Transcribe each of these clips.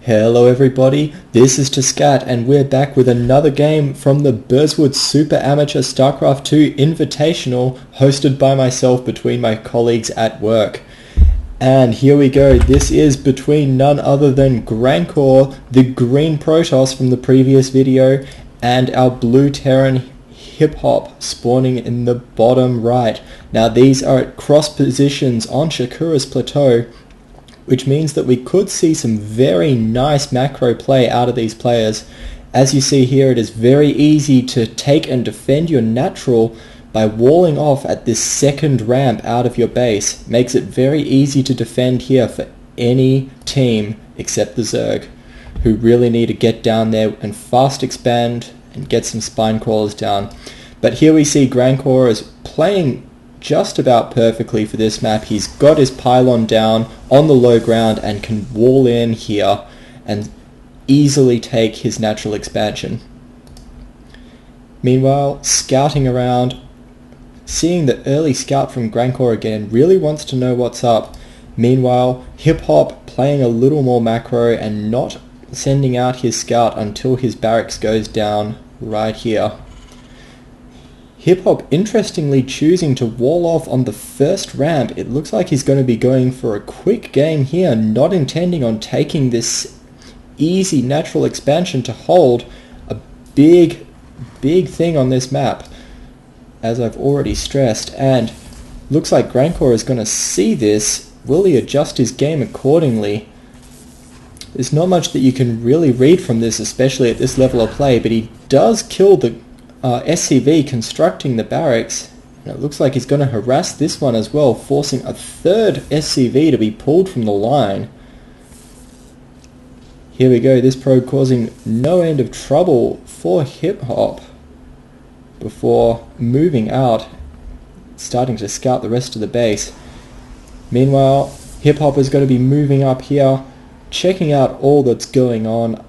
Hello everybody, this is Scat and we're back with another game from the Burswood Super Amateur StarCraft 2 Invitational hosted by myself between my colleagues at work. And here we go, this is between none other than Grankor, the green Protoss from the previous video, and our blue Terran hiphop spawning in the bottom right. Now these are at cross positions on Shakura's plateau, which means that we could see some very nice macro play out of these players. As you see here, it is very easy to take and defend your natural by walling off at this second ramp out of your base. Makes it very easy to defend here for any team except the Zerg, who really need to get down there and fast expand and get some spine crawlers down. But here we see Grankor is playing just about perfectly for this map. He's got his pylon down on the low ground and can wall in here and easily take his natural expansion. Meanwhile, scouting around, seeing the early scout from Grankor again, really wants to know what's up. Meanwhile, Hip Hop playing a little more macro and not sending out his scout until his barracks goes down right here. Hip Hop interestingly choosing to wall off on the first ramp. It looks like he's going to be going for a quick game here, not intending on taking this easy natural expansion to hold a big thing on this map, as I've already stressed. And looks like Grankor is going to see this. Will he adjust his game accordingly? There's not much that you can really read from this, especially at this level of play, but he does kill the SCV constructing the barracks, and it looks like he's going to harass this one as well, forcing a third SCV to be pulled from the line. Here we go, this probe causing no end of trouble for Hip Hop before moving out, starting to scout the rest of the base. Meanwhile, Hip Hop is going to be moving up here, checking out all that's going on,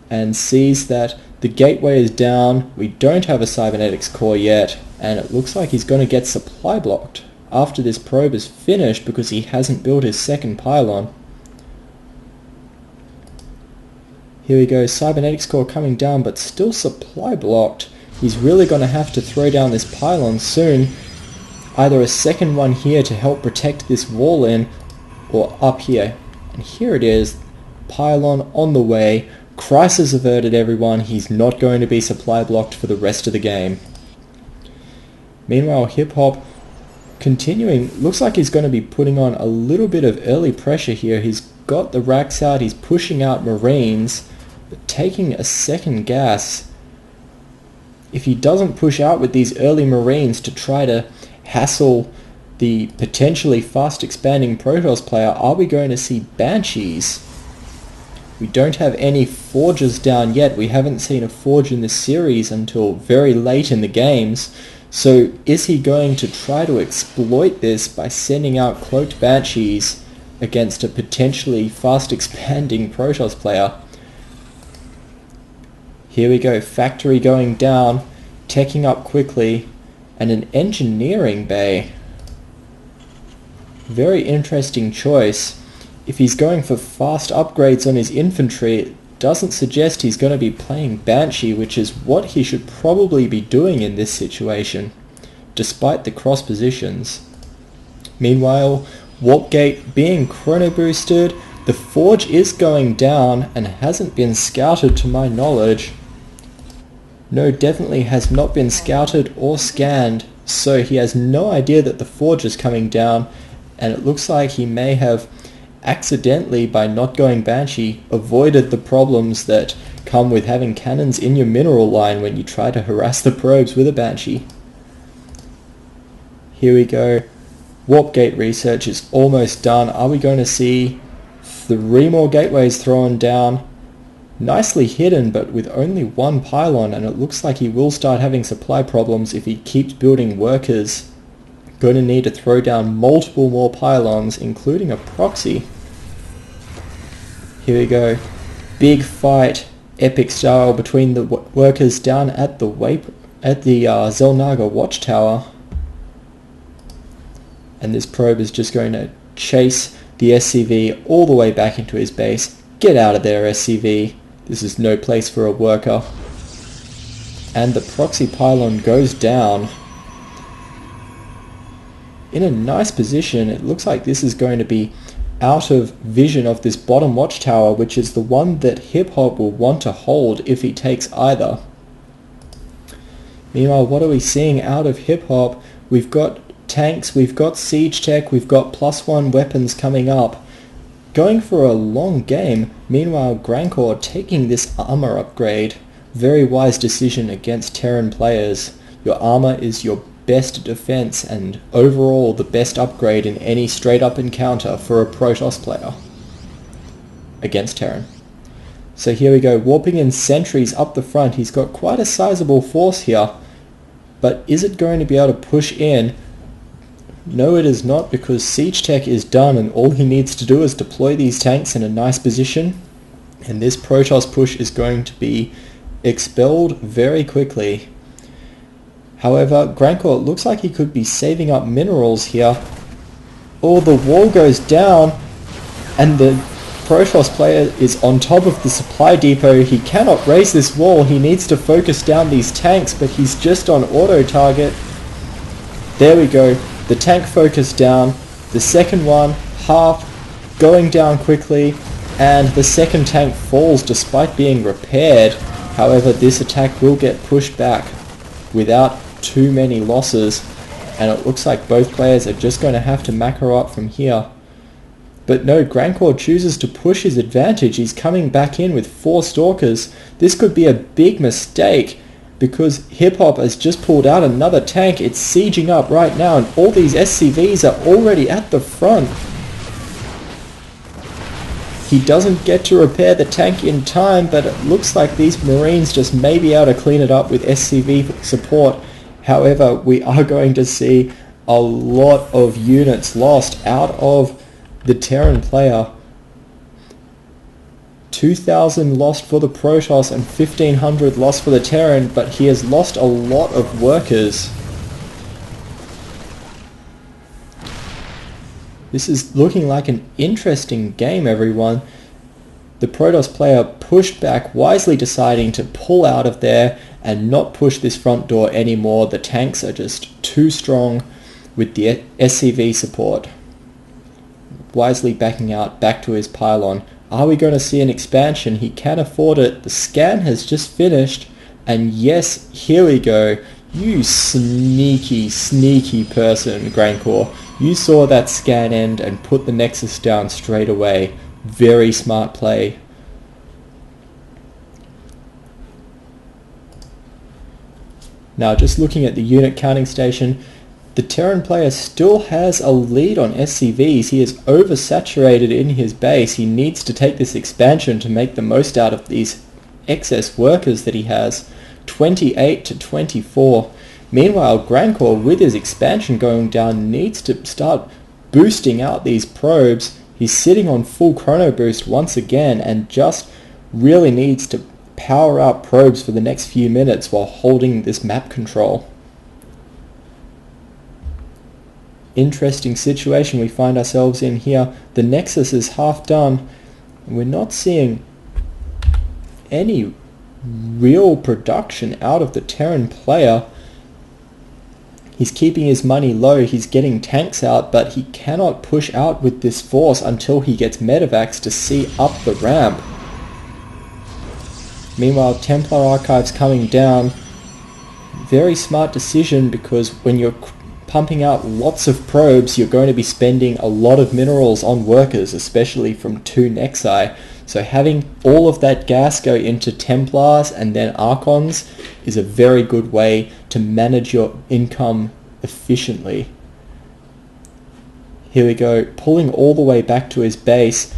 and sees that the gateway is down. We don't have a cybernetics core yet, and it looks like he's going to get supply blocked after this probe is finished because he hasn't built his second pylon. Here we go, cybernetics core coming down, but still supply blocked. He's really going to have to throw down this pylon soon. Either a second one here to help protect this wall in, or up here. And here it is, pylon on the way. Crisis averted, everyone. He's not going to be supply blocked for the rest of the game. Meanwhile, Hip Hop continuing, looks like he's going to be putting on a little bit of early pressure here. He's got the racks out, he's pushing out Marines, but taking a second gas. If he doesn't push out with these early Marines to try to hassle the potentially fast expanding Protoss player, are we going to see Banshees? We don't have any forges down yet. We haven't seen a forge in this series until very late in the games. So is he going to try to exploit this by sending out cloaked Banshees against a potentially fast expanding Protoss player? Here we go, factory going down, teching up quickly, and an engineering bay. Very interesting choice. If he's going for fast upgrades on his infantry, it doesn't suggest he's going to be playing Banshee, which is what he should probably be doing in this situation, despite the cross positions. Meanwhile, Warp Gate being chrono boosted, the forge is going down and hasn't been scouted to my knowledge. No, definitely has not been scouted or scanned, so he has no idea that the forge is coming down, and it looks like he may have accidentally, by not going Banshee, avoided the problems that come with having cannons in your mineral line when you try to harass the probes with a Banshee. Here we go. Warp Gate research is almost done. Are we going to see 3 more gateways thrown down? Nicely hidden, but with only one pylon, and it looks like he will start having supply problems if he keeps building workers. Going to need to throw down multiple more pylons, including a proxy. Here we go. Big fight, epic style, between the workers down at the Xel'Naga watchtower. And this probe is just going to chase the SCV all the way back into his base, Get out of there, SCV. This is no place for a worker. And the proxy pylon goes down. In a nice position. It looks like this is going to be out of vision of this bottom watchtower, which is the one that hiphop will want to hold if he takes either. Meanwhile, what are we seeing out of hiphop? We've got tanks, we've got siege tech, we've got +1 weapons coming up. Going for a long game. Meanwhile, Grankor taking this armor upgrade. Very wise decision against Terran players. Your armor is your best defense and overall the best upgrade in any straight up encounter for a Protoss player against Terran. So here we go, warping in sentries up the front. He's got quite a sizable force here, but is it going to be able to push in? No, it is not, because siege tech is done and all he needs to do is deploy these tanks in a nice position, and this Protoss push is going to be expelled very quickly. However, Grankor looks like he could be saving up minerals here. Oh, the wall goes down and the Protoss player is on top of the supply depot. He cannot raise this wall. He needs to focus down these tanks, but he's just on auto target. There we go. The tank focused down. The second one, half, going down quickly, and the second tank falls despite being repaired. However, this attack will get pushed back without too many losses, and it looks like both players are just going to have to macro up from here. But no, Grankor chooses to push his advantage. He's coming back in with 4 stalkers. This could be a big mistake because hiphop has just pulled out another tank. It's sieging up right now and all these SCVs are already at the front. He doesn't get to repair the tank in time, but it looks like these Marines just may be able to clean it up with SCV support. However, we are going to see a lot of units lost out of the Terran player. 2,000 lost for the Protoss and 1,500 lost for the Terran, but he has lost a lot of workers. This is looking like an interesting game, everyone. The Protoss player pushed back, wisely deciding to pull out of there and not push this front door anymore. The tanks are just too strong with the SCV support. Wisely backing out back to his pylon. Are we going to see an expansion? He can afford it. The scan has just finished, and yes, here we go. You sneaky, sneaky person, Grankor. You saw that scan end and put the Nexus down straight away. Very smart play. Now, just looking at the unit counting station, the Terran player still has a lead on SCVs. He is oversaturated in his base. He needs to take this expansion to make the most out of these excess workers that he has. 28 to 24. Meanwhile, Grankor, with his expansion going down, needs to start boosting out these probes. He's sitting on full chrono boost once again and just really needs to power up probes for the next few minutes while holding this map control. Interesting situation we find ourselves in here. The Nexus is half done. We're not seeing any real production out of the Terran player. He's keeping his money low. He's getting tanks out, but he cannot push out with this force until he gets medevacs to see up the ramp. Meanwhile, Templar Archives coming down. Very smart decision, because when you're pumping out lots of probes, you're going to be spending a lot of minerals on workers, especially from 2 Nexi. So having all of that gas go into Templars and then Archons is a very good way to manage your income efficiently. Here we go, pulling all the way back to his base.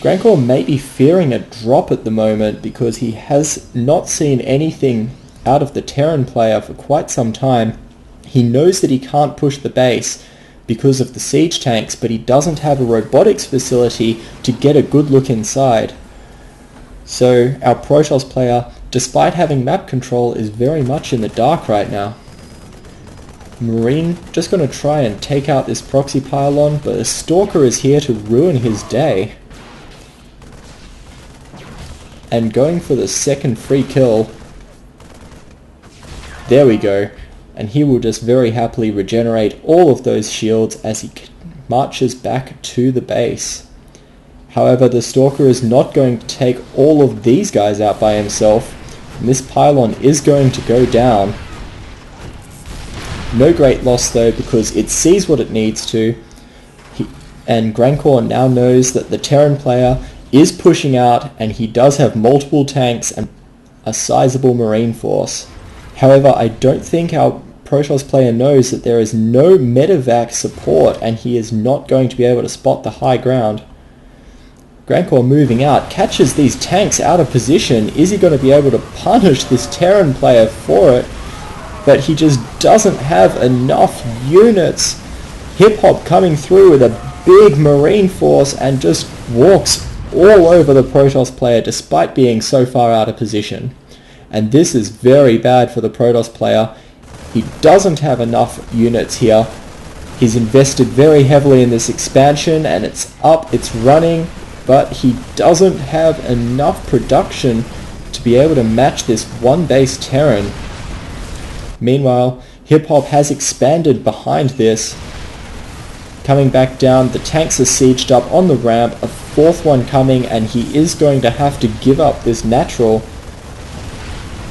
Grankor may be fearing a drop at the moment because he has not seen anything out of the Terran player for quite some time. He knows that he can't push the base because of the siege tanks, but he doesn't have a robotics facility to get a good look inside. So our Protoss player, despite having map control, is very much in the dark right now. Marine just going to try and take out this proxy pylon, but a Stalker is here to ruin his day. and going for the second free kill. There we go. And he will just very happily regenerate all of those shields as he marches back to the base. However, the Stalker is not going to take all of these guys out by himself, and this pylon is going to go down. No great loss though, because it sees what it needs to, and Grankor now knows that the Terran player is pushing out, and he does have multiple tanks and a sizable marine force. However, I don't think our Protoss player knows that there is no medevac support, and he is not going to be able to spot the high ground. Grankor moving out, catches these tanks out of position. Is he going to be able to punish this Terran player for it? But he just doesn't have enough units. Hiphop coming through with a big marine force and just walks all over the Protoss player despite being so far out of position. And this is very bad for the Protoss player. He doesn't have enough units here. He's invested very heavily in this expansion, and it's up, it's running, but he doesn't have enough production to be able to match this one base Terran. Meanwhile, Hiphop has expanded behind this. Coming back down, the tanks are sieged up on the ramp, a fourth one coming, and he is going to have to give up this natural.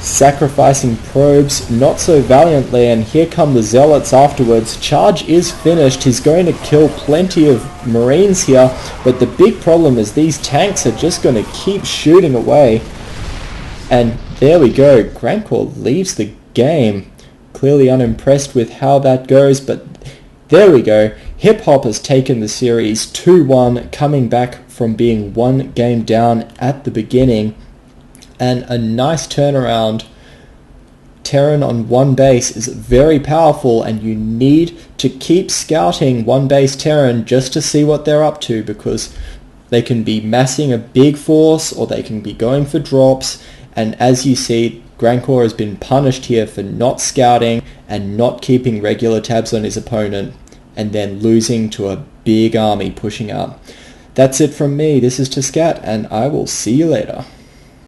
Sacrificing probes not so valiantly, and here come the zealots afterwards. Charge is finished. He's going to kill plenty of marines here, but the big problem is these tanks are just going to keep shooting away. And there we go, Grankor leaves the game. Clearly unimpressed with how that goes, but there we go. Hiphop has taken the series 2-1, coming back from being one game down at the beginning. And a nice turnaround. Terran on one base is very powerful, and you need to keep scouting one base Terran just to see what they're up to, because they can be massing a big force or they can be going for drops. And as you see, Grankor has been punished here for not scouting and not keeping regular tabs on his opponent, and then losing to a big army pushing up. That's it from me. This is Tiscat, and I will see you later.